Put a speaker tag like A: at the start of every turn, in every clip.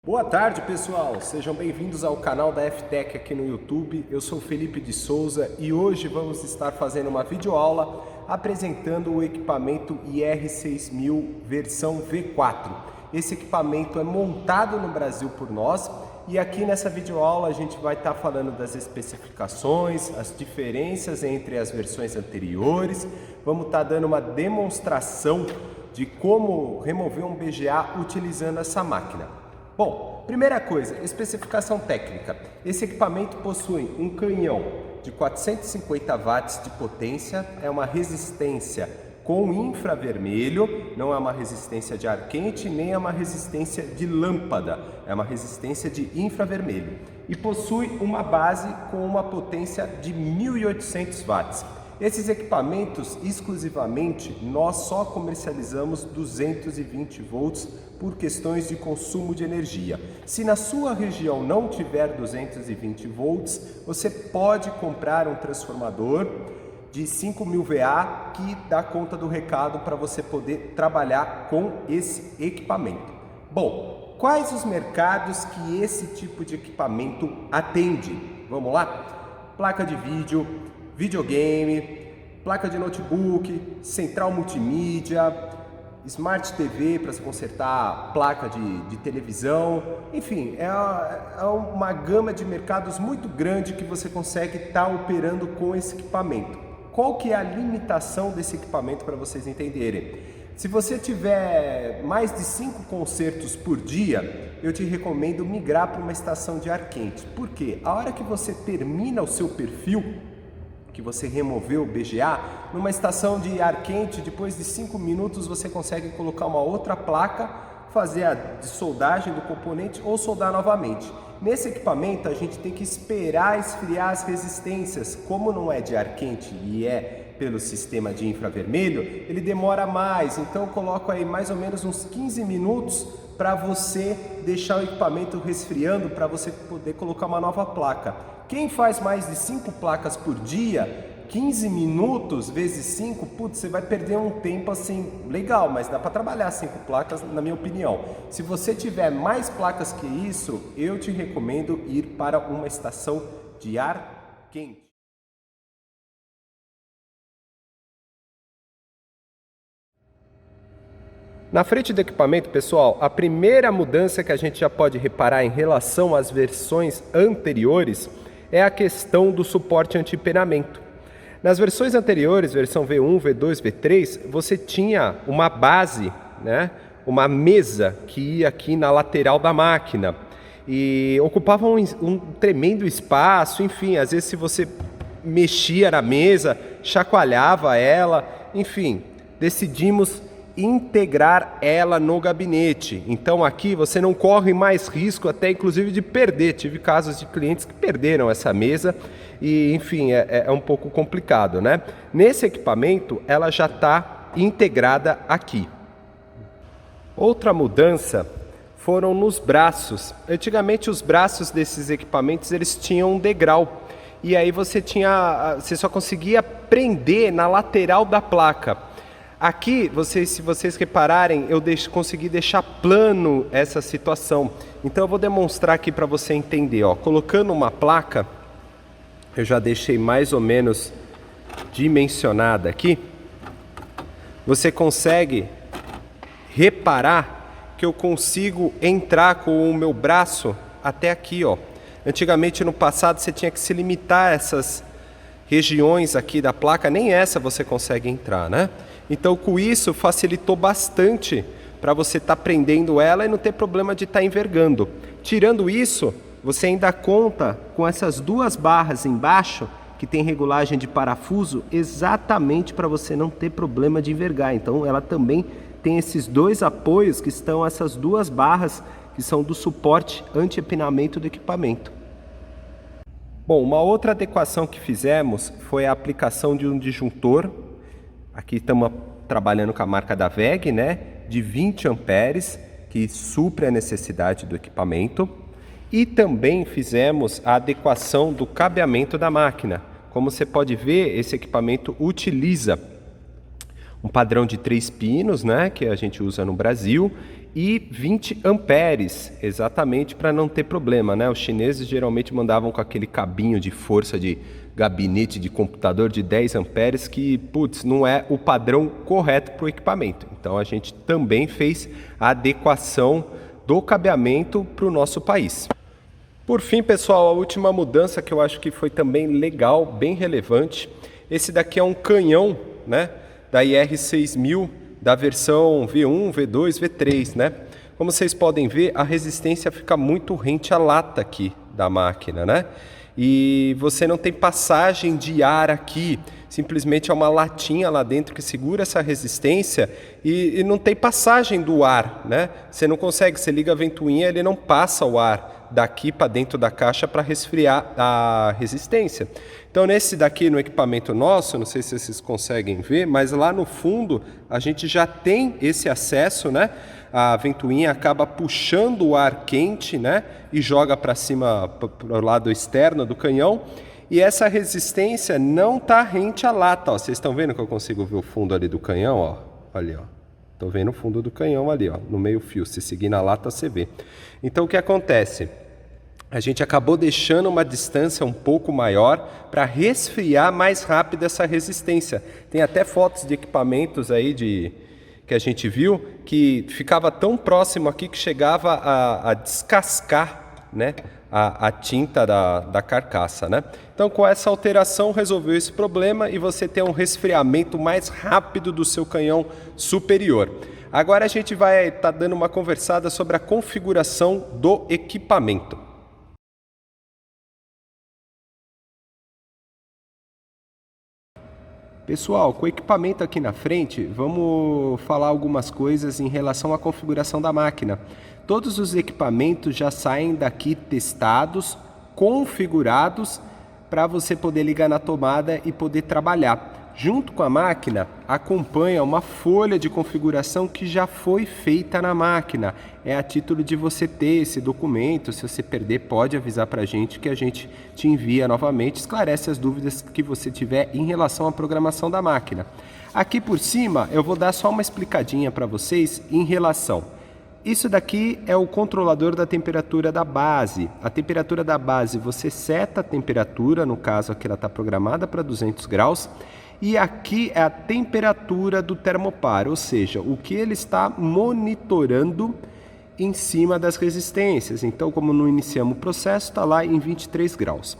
A: Boa tarde, pessoal! Sejam bem-vindos ao canal da FTech aqui no YouTube. Eu sou Felipe de Souza e hoje vamos estar fazendo uma videoaula apresentando o equipamento IR6000 versão V4. Esse equipamento é montado no Brasil por nós e aqui nessa videoaula a gente vai estar falando das especificações, as diferenças entre as versões anteriores. Vamos estar dando uma demonstração de como remover um BGA utilizando essa máquina. Bom, primeira coisa, especificação técnica. Esse equipamento possui um canhão de 450 watts de potência, é uma resistência com infravermelho, não é uma resistência de ar quente, nem é uma resistência de lâmpada, é uma resistência de infravermelho. E possui uma base com uma potência de 1800 watts. Esses equipamentos, exclusivamente, nós só comercializamos 220 volts por questões de consumo de energia. Se na sua região não tiver 220 volts, você pode comprar um transformador de 5.000 VA que dá conta do recado para você poder trabalhar com esse equipamento. Bom, quais os mercados que esse tipo de equipamento atende? Vamos lá? Placa de vídeo, videogame, placa de notebook, central multimídia, Smart TV para se consertar placa de televisão, enfim, é uma gama de mercados muito grande que você consegue estar operando com esse equipamento. Qual que é a limitação desse equipamento para vocês entenderem? Se você tiver mais de 5 concertos por dia, eu te recomendo migrar para uma estação de ar quente. Por quê? A hora que você termina o seu perfil, que você removeu o BGA, numa estação de ar quente, depois de 5 minutos você consegue colocar uma outra placa, fazer a soldagem do componente ou soldar novamente. Nesse equipamento a gente tem que esperar esfriar as resistências, como não é de ar quente e é pelo sistema de infravermelho, ele demora mais, então eu coloco aí mais ou menos uns 15 minutos para você deixar o equipamento resfriando para você poder colocar uma nova placa. Quem faz mais de 5 placas por dia, 15 minutos vezes 5, putz, você vai perder um tempo assim, legal, mas dá para trabalhar 5 placas, na minha opinião. Se você tiver mais placas que isso, eu te recomendo ir para uma estação de ar quente. Na frente do equipamento, pessoal, a primeira mudança que a gente já pode reparar em relação às versões anteriores é a questão do suporte anti-empenamento. Nas versões anteriores, versão V1, V2, V3, você tinha uma base, né? Uma mesa que ia aqui na lateral da máquina e ocupava um tremendo espaço, enfim, às vezes se você mexia na mesa, chacoalhava ela, enfim, decidimos integrar ela no gabinete. Então aqui você não corre mais risco até inclusive de perder. Tive casos de clientes que perderam essa mesa e enfim, é um pouco complicado, né? Nesse equipamento ela já está integrada aqui. Outra mudança foram nos braços. Antigamente os braços desses equipamentos eles tinham um degrau e aí você só conseguia prender na lateral da placa. Aqui, se vocês repararem, eu consegui deixar plano essa situação. Então eu vou demonstrar aqui para você entender. Ó. Colocando uma placa, eu já deixei mais ou menos dimensionada aqui. Você consegue reparar que eu consigo entrar com o meu braço até aqui. Ó. Antigamente, no passado, você tinha que se limitar a essas regiões aqui da placa. Nem essa você consegue entrar, né? Então, com isso, facilitou bastante para você estar prendendo ela e não ter problema de estar envergando. Tirando isso, você ainda conta com essas duas barras embaixo, que tem regulagem de parafuso, exatamente para você não ter problema de envergar. Então, ela também tem esses dois apoios, que estão essas duas barras, que são do suporte anti-empinamento do equipamento. Bom, uma outra adequação que fizemos foi a aplicação de um disjuntor. Aqui estamos trabalhando com a marca da WEG, né, de 20 amperes, que supre a necessidade do equipamento. E também fizemos a adequação do cabeamento da máquina. Como você pode ver, esse equipamento utiliza um padrão de 3 pinos, né, que a gente usa no Brasil, e 20 amperes, exatamente para não ter problema, né? Os chineses geralmente mandavam com aquele cabinho de força de gabinete de computador de 10 amperes que, putz, não é o padrão correto para o equipamento. Então a gente também fez a adequação do cabeamento para o nosso país. Por fim, pessoal, a última mudança que eu acho que foi também legal, bem relevante. Esse daqui é um canhão, né, da IR6000, da versão V1, V2, V3, né? Como vocês podem ver, a resistência fica muito rente à lata aqui da máquina, né? E você não tem passagem de ar aqui, simplesmente é uma latinha lá dentro que segura essa resistência e não tem passagem do ar, né? Você não consegue, você liga a ventoinha, ele não passa o ar daqui para dentro da caixa para resfriar a resistência. Então nesse daqui, no equipamento nosso, não sei se vocês conseguem ver, mas lá no fundo a gente já tem esse acesso, né? A ventoinha acaba puxando o ar quente, né? E joga para cima, para o lado externo do canhão. E essa resistência não está rente à lata, ó. Vocês estão vendo que eu consigo ver o fundo ali do canhão, ó? Ali, ó. Estou vendo o fundo do canhão ali, ó, no meio fio. Se seguir na lata, você vê. Então o que acontece? A gente acabou deixando uma distância um pouco maior para resfriar mais rápido essa resistência. Tem até fotos de equipamentos aí que a gente viu que ficava tão próximo aqui que chegava a descascar, né, a tinta da carcaça, né? Então com essa alteração resolveu esse problema e você tem um resfriamento mais rápido do seu canhão superior. Agora a gente vai estar dando uma conversada sobre a configuração do equipamento. Pessoal, com o equipamento aqui na frente, vamos falar algumas coisas em relação à configuração da máquina. Todos os equipamentos já saem daqui testados, configurados, para você poder ligar na tomada e poder trabalhar. Junto com a máquina, acompanha uma folha de configuração que já foi feita na máquina. É a título de você ter esse documento. Se você perder, pode avisar para a gente que a gente te envia novamente, esclarece as dúvidas que você tiver em relação à programação da máquina. Aqui por cima, eu vou dar só uma explicadinha para vocês em relação. Isso daqui é o controlador da temperatura da base. A temperatura da base, você seta a temperatura, no caso aqui ela está programada para 200 graus. E aqui é a temperatura do termopar, ou seja, o que ele está monitorando em cima das resistências. Então, como não iniciamos o processo, está lá em 23 graus.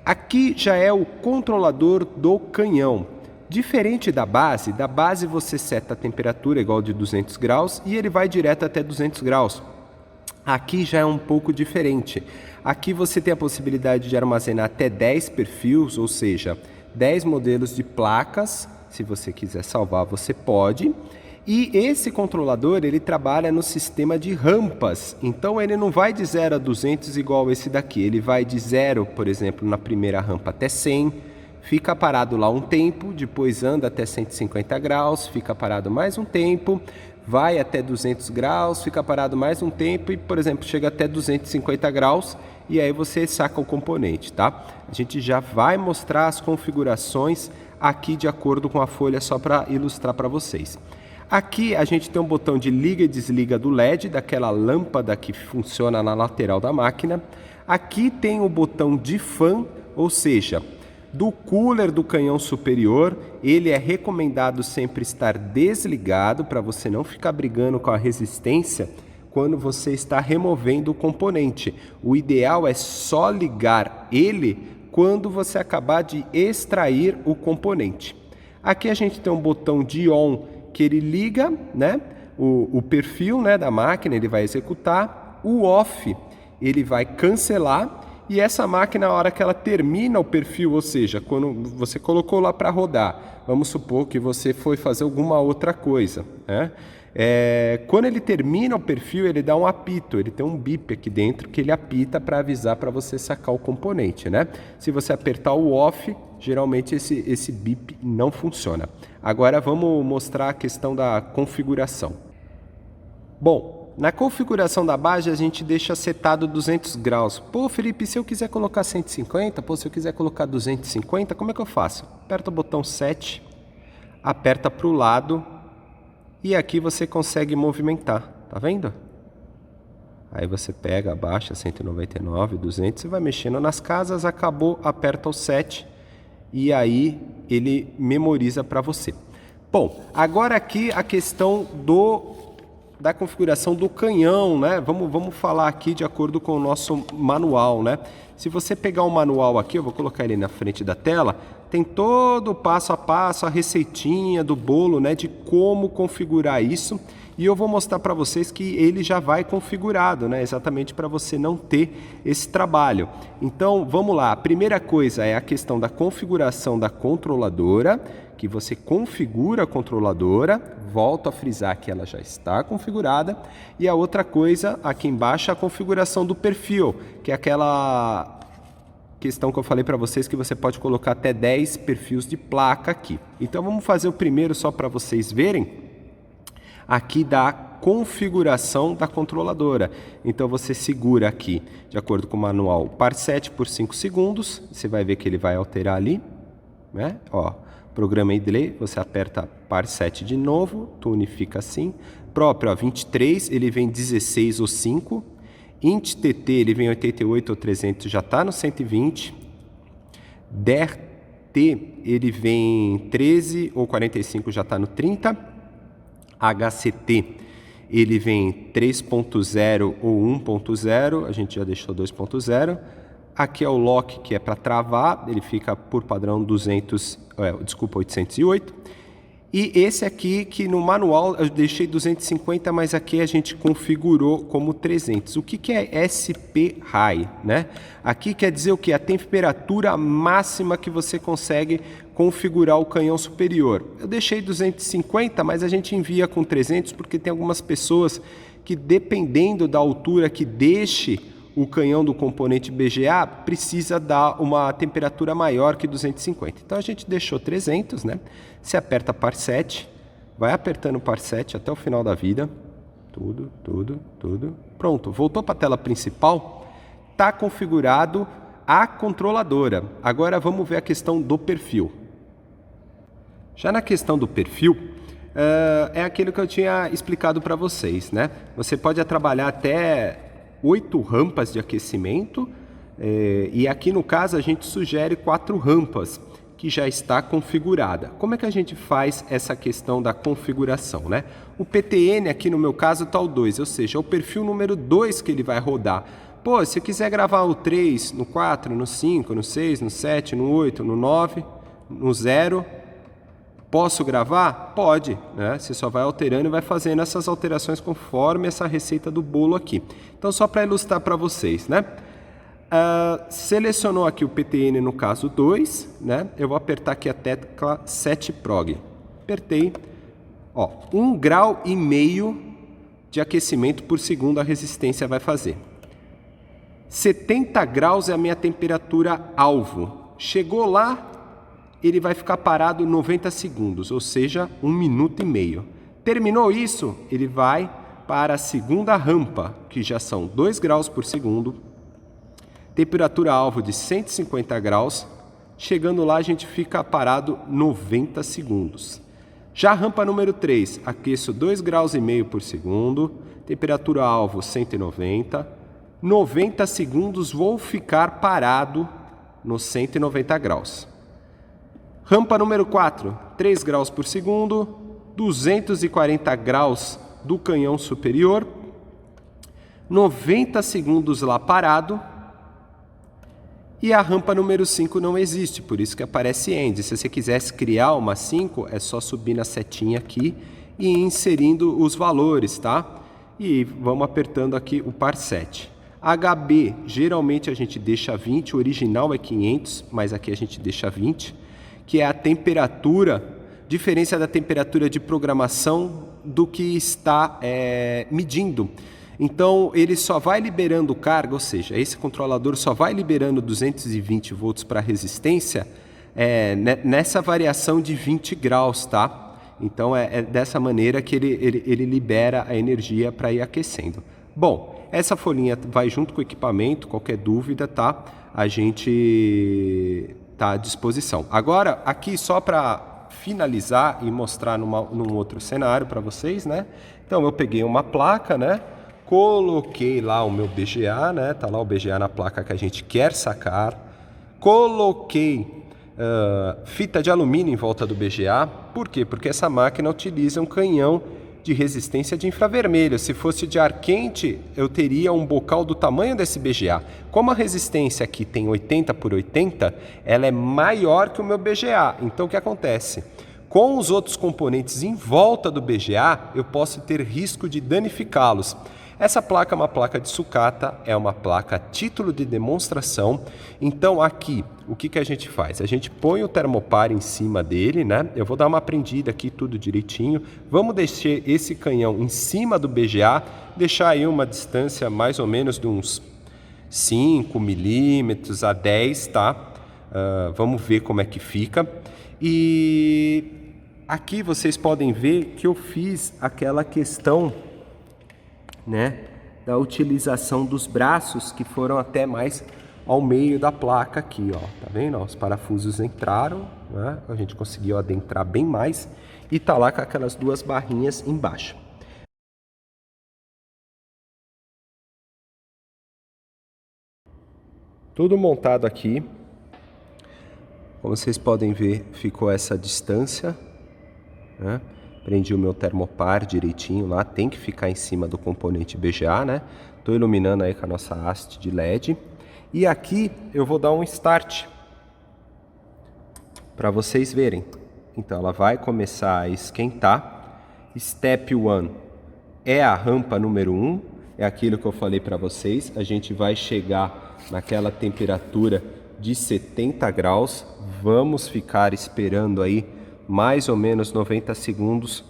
A: Aqui já é o controlador do canhão. Diferente da base você seta a temperatura igual de 200 graus e ele vai direto até 200 graus. Aqui já é um pouco diferente. Aqui você tem a possibilidade de armazenar até 10 perfis, ou seja, 10 modelos de placas. Se você quiser salvar, você pode. E esse controlador, ele trabalha no sistema de rampas. Então ele não vai de 0 a 200 igual esse daqui. Ele vai de 0, por exemplo, na primeira rampa até 100. Fica parado lá um tempo, depois anda até 150 graus, fica parado mais um tempo, vai até 200 graus, fica parado mais um tempo e, por exemplo, chega até 250 graus e aí você saca o componente, tá? A gente já vai mostrar as configurações aqui de acordo com a folha só para ilustrar para vocês. Aqui a gente tem um botão de liga e desliga do LED, daquela lâmpada que funciona na lateral da máquina. Aqui tem o botão de fan, ou seja, do cooler do canhão superior, ele é recomendado sempre estar desligado para você não ficar brigando com a resistência quando você está removendo o componente. O ideal é só ligar ele quando você acabar de extrair o componente. Aqui a gente tem um botão de on que ele liga, né, o perfil, né, da máquina, ele vai executar. O off ele vai cancelar. E essa máquina, na hora que ela termina o perfil, ou seja, quando você colocou lá para rodar, vamos supor que você foi fazer alguma outra coisa, né? Quando ele termina o perfil, ele dá um apito, ele tem um bip aqui dentro que ele apita para avisar para você sacar o componente, né? Se você apertar o off, geralmente esse bip não funciona. Agora vamos mostrar a questão da configuração. Bom, na configuração da base a gente deixa setado 200 graus. Pô, Felipe, se eu quiser colocar 150, pô, se eu quiser colocar 250, como é que eu faço? Aperta o botão 7, aperta para o lado e aqui você consegue movimentar, tá vendo? Aí você pega, abaixa 199, 200, você vai mexendo nas casas, acabou, aperta o 7 e aí ele memoriza para você. Bom, agora aqui a questão da configuração do canhão, né? Vamos falar aqui de acordo com o nosso manual, né? Se você pegar o manual aqui, eu vou colocar ele na frente da tela, tem todo o passo a passo, a receitinha do bolo, né? De como configurar isso. E eu vou mostrar para vocês que ele já vai configurado, né? Exatamente para você não ter esse trabalho. Então, vamos lá. A primeira coisa é a questão da configuração da controladora, que você configura a controladora, volto a frisar que ela já está configurada. E a outra coisa, aqui embaixo, é a configuração do perfil, que é aquela questão que eu falei para vocês que você pode colocar até 10 perfis de placa aqui. Então, vamos fazer o primeiro só para vocês verem. Aqui da configuração da controladora. Então você segura aqui, de acordo com o manual, par 7 por 5 segundos. Você vai ver que ele vai alterar ali, né? Ó, programa e delay, você aperta par 7 de novo, tune fica assim. Próprio, ó, 23, ele vem 16 ou 5. Int TT, ele vem 88 ou 300, já está no 120. DER T, ele vem 13 ou 45, já está no 30. HCT, ele vem 3.0 ou 1.0, a gente já deixou 2.0. Aqui é o lock, que é para travar, ele fica por padrão 808. E esse aqui, que no manual eu deixei 250, mas aqui a gente configurou como 300. O que é SP High, né? Aqui quer dizer o que? A temperatura máxima que você consegue configurar o canhão superior. Eu deixei 250, mas a gente envia com 300 porque tem algumas pessoas que, dependendo da altura que deixe o canhão do componente BGA, precisa dar uma temperatura maior que 250. Então a gente deixou 300, né? Você aperta par 7, vai apertando par 7 até o final da vida. Tudo. Pronto, voltou para a tela principal. Está configurado a controladora. Agora vamos ver a questão do perfil. Já na questão do perfil, é aquilo que eu tinha explicado para vocês, né? Você pode trabalhar até 8 rampas de aquecimento, e aqui no caso a gente sugere 4 rampas, que já está configurada. Como é que a gente faz essa questão da configuração, né? O PTN aqui no meu caso está o 2, ou seja, é o perfil número 2 que ele vai rodar. Pô, se eu quiser gravar o 3, no 4, no 5, no 6, no 7, no 8, no 9, no 0... Posso gravar? Pode, né? Você só vai alterando e vai fazendo essas alterações conforme essa receita do bolo aqui. Então, só para ilustrar para vocês, né? Selecionou aqui o PTN no caso 2, né? Eu vou apertar aqui a tecla 7 prog. Apertei, ó, 1,5 grau de aquecimento por segundo a resistência vai fazer. 70 graus é a minha temperatura alvo. Chegou lá, ele vai ficar parado 90 segundos, ou seja, 1 minuto e meio. Terminou isso, ele vai para a segunda rampa, que já são 2 graus por segundo, temperatura alvo de 150 graus, chegando lá a gente fica parado 90 segundos. Já a rampa número 3, aqueço 2,5 graus por segundo, temperatura alvo 190, 90 segundos vou ficar parado nos 190 graus. Rampa número 4, 3 graus por segundo, 240 graus do canhão superior, 90 segundos lá parado. E a rampa número 5 não existe, por isso que aparece End. Se você quisesse criar uma 5, é só subir na setinha aqui e ir inserindo os valores, tá? E vamos apertando aqui o par 7. HB, geralmente a gente deixa 20, o original é 500, mas aqui a gente deixa 20. Que é a temperatura, diferença da temperatura de programação do que está medindo. Então, ele só vai liberando carga, ou seja, esse controlador só vai liberando 220 volts para a resistência nessa variação de 20 graus, tá? Então, é dessa maneira que ele libera a energia para ir aquecendo. Bom, essa folhinha vai junto com o equipamento, qualquer dúvida, tá? A gente está à disposição. Agora, aqui só para finalizar e mostrar num outro cenário para vocês, né? Então eu peguei uma placa, né? Coloquei lá o meu BGA, né? Tá lá o BGA na placa que a gente quer sacar. Coloquei fita de alumínio em volta do BGA. Por quê? Porque essa máquina utiliza um canhão de resistência de infravermelho. Se fosse de ar quente, eu teria um bocal do tamanho desse BGA. Como a resistência aqui tem 80 por 80, ela é maior que o meu BGA. Então o que acontece? Com os outros componentes em volta do BGA, eu posso ter risco de danificá-los. Essa placa é uma placa de sucata, é uma placa a título de demonstração. Então aqui, o que a gente faz? A gente põe o termopar em cima dele, né? Eu vou dar uma prendida aqui, tudo direitinho. Vamos deixar esse canhão em cima do BGA, deixar aí uma distância mais ou menos de uns 5 milímetros a 10, tá? Vamos ver como é que fica. E aqui vocês podem ver que eu fiz aquela questão, né, da utilização dos braços que foram até mais ao meio da placa aqui, ó, tá vendo? Ó, os parafusos entraram, né? A gente conseguiu adentrar bem mais e tá lá com aquelas duas barrinhas embaixo. Tudo montado aqui. Como vocês podem ver, ficou essa distância, né? Prendi o meu termopar direitinho lá, tem que ficar em cima do componente BGA, né? Tô iluminando aí com a nossa haste de LED. E aqui eu vou dar um start para vocês verem. Então ela vai começar a esquentar. Step 1 é a rampa número 1, é aquilo que eu falei para vocês. A gente vai chegar naquela temperatura de 70 graus. Vamos ficar esperando aí mais ou menos 90 segundos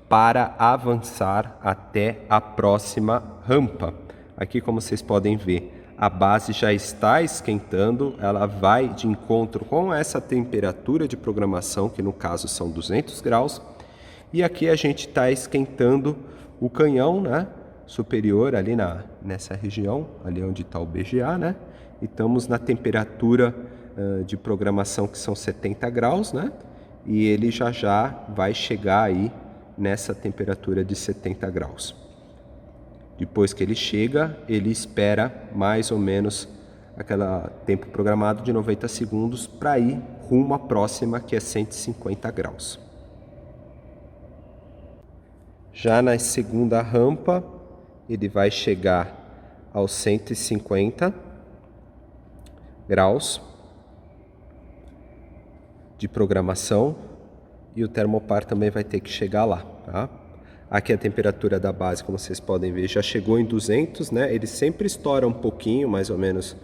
A: para avançar até a próxima rampa. Aqui, como vocês podem ver, a base já está esquentando, ela vai de encontro com essa temperatura de programação, que no caso são 200 graus, e aqui a gente está esquentando o canhão, né, superior ali nessa região, ali onde está o BGA, né, e estamos na temperatura de programação que são 70 graus, né, e ele já vai chegar aí nessa temperatura de 70 graus. Depois que ele chega, ele espera mais ou menos aquele tempo programado de 90 segundos para ir rumo à próxima, que é 150 graus. Já na segunda rampa, ele vai chegar aos 150 graus de programação e o termopar também vai ter que chegar lá, tá? Aqui a temperatura da base, como vocês podem ver, já chegou em 200, né? Ele sempre estoura um pouquinho, mais ou menos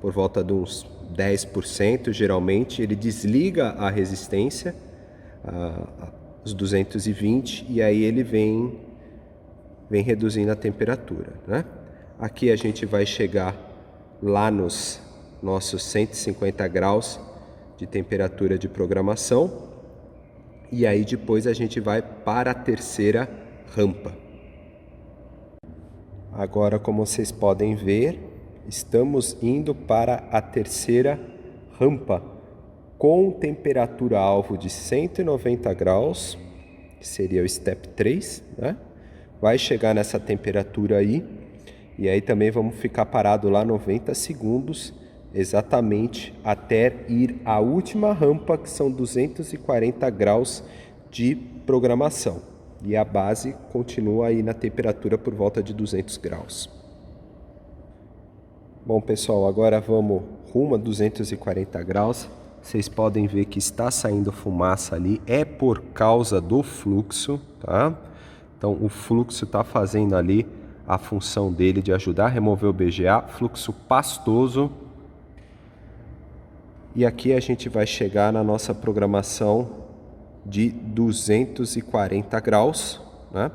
A: por volta de uns 10%, geralmente. Ele desliga a resistência, os 220, e aí ele vem reduzindo a temperatura, né? Aqui a gente vai chegar lá nos nossos 150 graus de temperatura de programação. E aí depois a gente vai para a terceira rampa. Agora, como vocês podem ver, estamos indo para a terceira rampa com temperatura alvo de 190 graus, que seria o step 3, né? Vai chegar nessa temperatura aí, e aí também vamos ficar parado lá 90 segundos, exatamente até ir à última rampa, que são 240 graus de programação. E a base continua aí na temperatura por volta de 200 graus. Bom, pessoal, agora vamos rumo a 240 graus. Vocês podem ver que está saindo fumaça ali, é por causa do fluxo, tá? Então o fluxo está fazendo ali a função dele de ajudar a remover o BGA, fluxo pastoso. E aqui a gente vai chegar na nossa programação de 240 graus, né?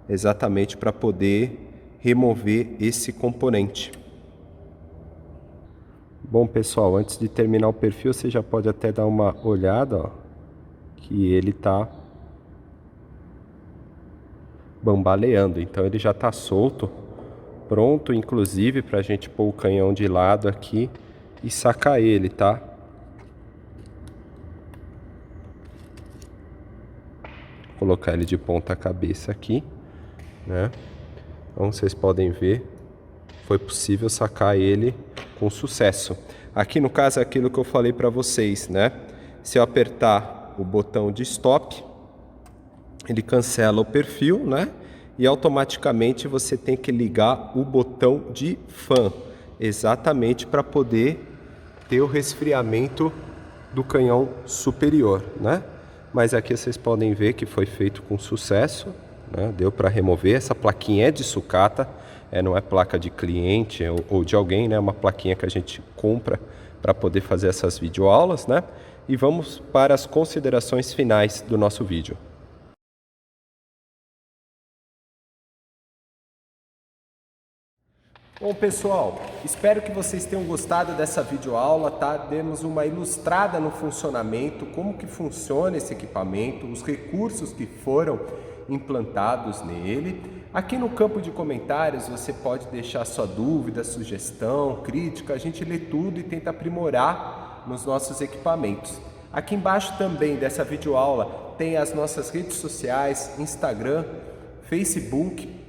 A: Exatamente para poder remover esse componente. Bom, pessoal, antes de terminar o perfil, você já pode até dar uma olhada, ó, que ele está bambaleando. Então ele já está solto, pronto, inclusive, para a gente pôr o canhão de lado aqui e sacar ele, tá? colocar ele de ponta cabeça aqui, né? Então vocês podem ver, foi possível sacar ele com sucesso. Aqui no caso é aquilo que eu falei para vocês, né? Se eu apertar o botão de stop, ele cancela o perfil, né? E automaticamente você tem que ligar o botão de fan, exatamente para poder ter o resfriamento do canhão superior, né? Mas aqui vocês podem ver que foi feito com sucesso, né? Deu para remover. Essa plaquinha é de sucata, não é placa de cliente ou de alguém, né? É uma plaquinha que a gente compra para poder fazer essas videoaulas, né? E vamos para as considerações finais do nosso vídeo. Bom, pessoal, espero que vocês tenham gostado dessa videoaula, tá? Demos uma ilustrada no funcionamento, como que funciona esse equipamento, os recursos que foram implantados nele. Aqui no campo de comentários você pode deixar sua dúvida, sugestão, crítica, a gente lê tudo e tenta aprimorar nos nossos equipamentos. Aqui embaixo também dessa videoaula tem as nossas redes sociais, Instagram, Facebook,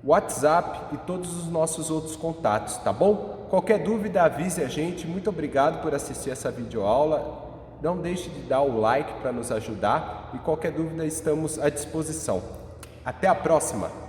A: WhatsApp e todos os nossos outros contatos, tá bom? Qualquer dúvida avise a gente. Muito obrigado por assistir essa videoaula. Não deixe de dar o like para nos ajudar e qualquer dúvida estamos à disposição. Até a próxima!